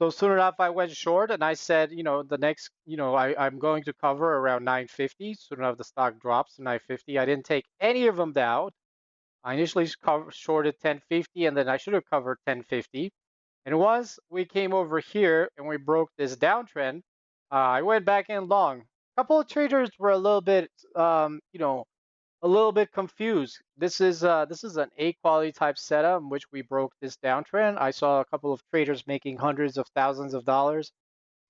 So soon enough, I went short and I said, the next, I'm going to cover around 950. Soon enough, the stock drops to 950. I didn't take any of them down. I initially shorted 1050 and then I should have covered 1050. And once we came over here and we broke this downtrend, I went back in long. A couple of traders were a little bit, a little bit confused. This is an A quality type setup in which we broke this downtrend. I saw a couple of traders making hundreds of thousands of dollars,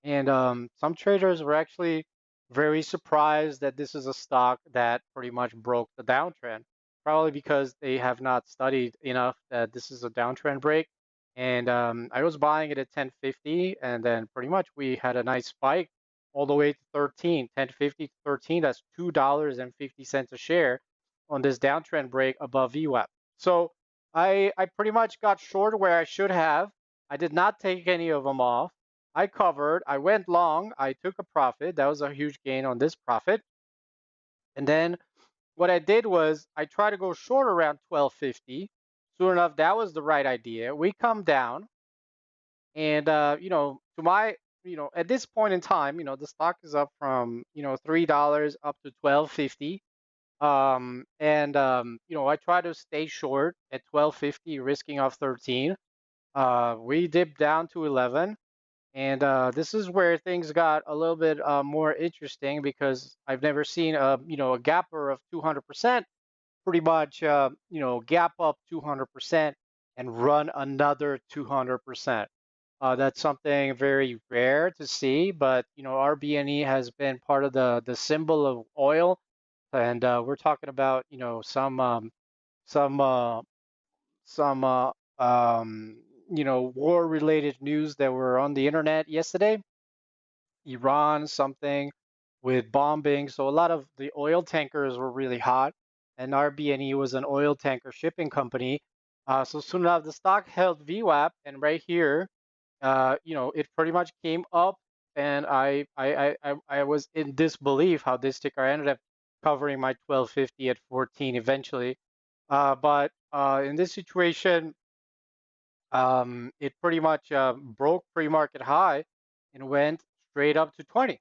and some traders were actually very surprised that this is a stock that pretty much broke the downtrend. Probably because they have not studied enough that this is a downtrend break. And I was buying it at 1050, and then pretty much we had a nice spike all the way to 13, 1050 to 13. That's $2.50 a share on this downtrend break above VWAP. So I pretty much got short where I should have. I did not take any of them off. I covered, I went long, I took a profit. That was a huge gain on this profit. And then what I did was I tried to go short around 1250. Soon enough, that was the right idea. We come down and, to my, at this point in time, the stock is up from, $3 up to 1250. I try to stay short at 1250, risking off 13. We dipped down to 11. And this is where things got a little bit more interesting because I've never seen a gapper of 200%, pretty much, gap up 200% and run another 200%. That's something very rare to see, but RBNE has been part of the symbol of oil, and we're talking about some some war related news that were on the internet yesterday. Iran, something with bombing. So a lot of the oil tankers were really hot, and RBNE was an oil tanker shipping company. So soon enough, the stock held VWAP, and right here, it pretty much came up, and I was in disbelief how this ticker ended up covering my 1250 at 14 eventually. But in this situation, it pretty much broke pre-market high and went straight up to 20.